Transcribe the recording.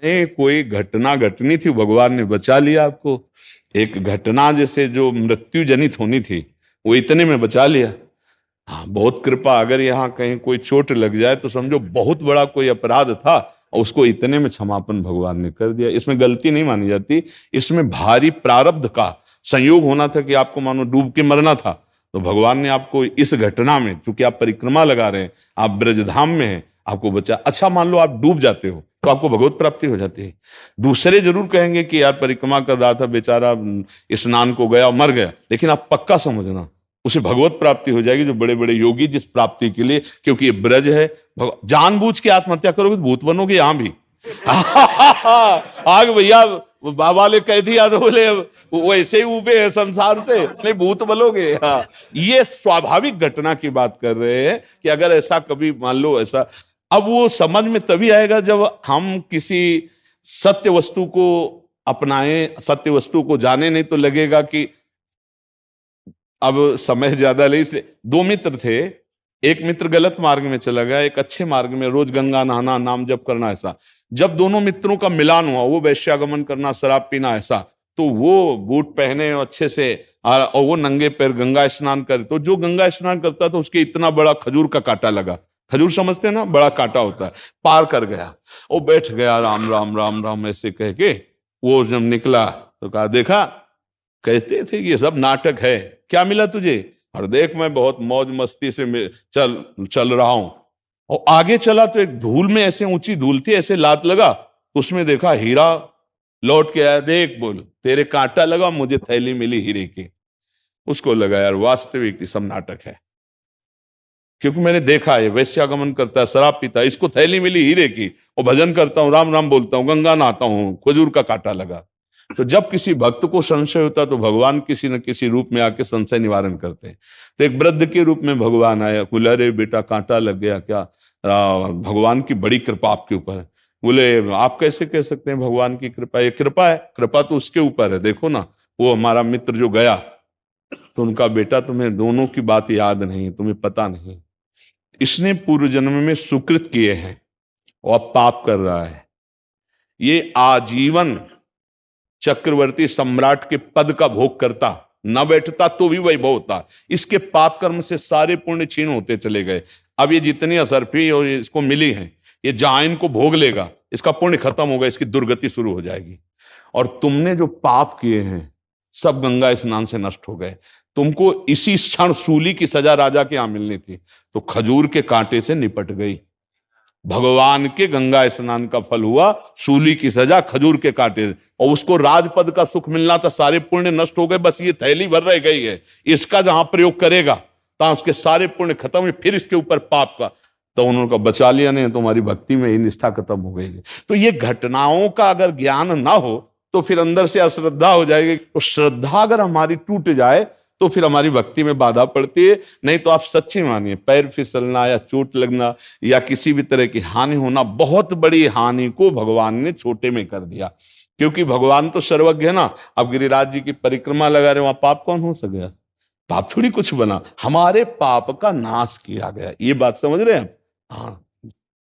कोई घटना घटनी थी, भगवान ने बचा लिया आपको। एक घटना जैसे जो मृत्यु जनित होनी थी, वो इतने में बचा लिया। हाँ, बहुत कृपा। अगर यहाँ कहीं कोई चोट लग जाए तो समझो बहुत बड़ा कोई अपराध था और उसको इतने में क्षमापन भगवान ने कर दिया। इसमें गलती नहीं मानी जाती, इसमें भारी प्रारब्ध का संयोग होना था कि आपको मानो डूब के मरना था, तो भगवान ने आपको इस घटना में, क्योंकि आप परिक्रमा लगा रहे हैं, आप ब्रजधाम में हैं, आपको बचा। अच्छा, मान लो आप डूब जाते हो तो आपको भगवत प्राप्ति हो जाती है। दूसरे जरूर कहेंगे कि यार परिक्रमा कर रहा था बेचारा, स्नान को गया मर गया, लेकिन आप पक्का समझना उसे भगवत प्राप्ति हो जाएगी। जो बड़े बड़े योगी जिस प्राप्ति के लिए, क्योंकि ये ब्रज है, जानबूझ के आत्महत्या करोगे तो भूत बनोगे यहां भी। आग भैया, बाबा ने कह दिया तो बोले वो ऐसे ही उबे है संसार से, नहीं भूत बनोगे। हाँ, ये स्वाभाविक घटना की बात कर रहे हैं कि अगर ऐसा कभी मान लो ऐसा, अब वो समझ में तभी आएगा जब हम किसी सत्य वस्तु को अपनाएं, सत्य वस्तु को जाने। नहीं तो लगेगा कि अब समय ज्यादा नहीं से, दो मित्र थे, एक मित्र गलत मार्ग में चला गया, एक अच्छे मार्ग में, रोज गंगा नहाना, नाम जप करना, ऐसा। जब दोनों मित्रों का मिलान हुआ, वो वैश्यागमन करना, शराब पीना, ऐसा, तो वो बूट पहने अच्छे से और वो नंगे पैर गंगा स्नान करे, तो जो गंगा स्नान करता था उसके इतना बड़ा खजूर का कांटा लगा। खजूर समझते हैं ना, बड़ा कांटा होता है, पार कर गया। वो बैठ गया, राम राम राम राम ऐसे कह के। वो जब निकला तो कहा, देखा कहते थे कि ये सब नाटक है, क्या मिला तुझे? और देख मैं बहुत मौज मस्ती से चल रहा हूं। और आगे चला तो एक धूल में, ऐसे ऊंची धूल थी, ऐसे लात लगा, उसमें देखा हीरा। लौट के आया, देख बोल तेरे कांटा लगा, मुझे थैली मिली हीरे की। उसको लगा यार वास्तविक सब नाटक है, क्योंकि मैंने देखा है वैश्यागमन करता है, शराब पीता है, इसको थैली मिली हीरे की, और भजन करता हूँ, राम राम बोलता हूँ, गंगा नहाता हूँ, खजूर का कांटा लगा। तो जब किसी भक्त को संशय होता तो भगवान किसी न किसी रूप में आके संशय निवारण करते हैं। तो एक वृद्ध के रूप में भगवान आया, बोले अरे बेटा कांटा लग गया क्या? भगवान की बड़ी कृपा आपके ऊपर है। बोले आप कैसे कह सकते हैं भगवान की कृपा? ये कृपा है, कृपा तो उसके ऊपर है। देखो ना, वो हमारा मित्र जो गया, तो उनका बेटा, तुम्हें दोनों की बात याद नहीं, तुम्हें पता नहीं, इसने पूर्व जन्म में सुकृत किए हैं और अब पाप कर रहा है। ये आजीवन चक्रवर्ती सम्राट के पद का भोग करता, न बैठता तो भी वैभव होता। इसके पाप कर्म से सारे पुण्य क्षीण होते चले गए। अब ये जितनी असरफी और इसको मिली है, ये जहां इनको भोग लेगा, इसका पुण्य खत्म होगा, इसकी दुर्गति शुरू हो जाएगी। और तुमने जो पाप किए हैं सब गंगा स्नान से नष्ट हो गए। तुमको इसी क्षण सूली की सजा राजा के यहां मिलनी थी, तो खजूर के कांटे से निपट गई। भगवान के गंगा स्नान का फल हुआ सूली की सजा खजूर के कांटे, और उसको राजपद का सुख मिलना था, सारे पुण्य नष्ट हो गए, बस ये थैली भर रह गई है। इसका जहां प्रयोग करेगा तो उसके सारे पुण्य खत्म हुए, फिर इसके ऊपर पाप का, तो उन्होंने बचा लिया। नहीं तुम्हारी भक्ति में ही निष्ठा खत्म हो गई है। तो ये घटनाओं का अगर ज्ञान ना हो तो फिर अंदर से अश्रद्धा हो जाएगी। तो श्रद्धा अगर हमारी टूट जाए तो फिर हमारी भक्ति में बाधा पड़ती है। नहीं तो आप सच्ची मानिए, पैर फिसलना या चोट लगना या किसी भी तरह की हानि होना, बहुत बड़ी हानि को भगवान ने छोटे में कर दिया। क्योंकि भगवान तो सर्वज्ञ है ना। अब गिरिराज जी की परिक्रमा लगा रहे, वहां पाप कौन हो सकेगा? पाप थोड़ी कुछ बना, हमारे पाप का नाश किया गया। ये बात समझ रहे हैं आप? हाँ।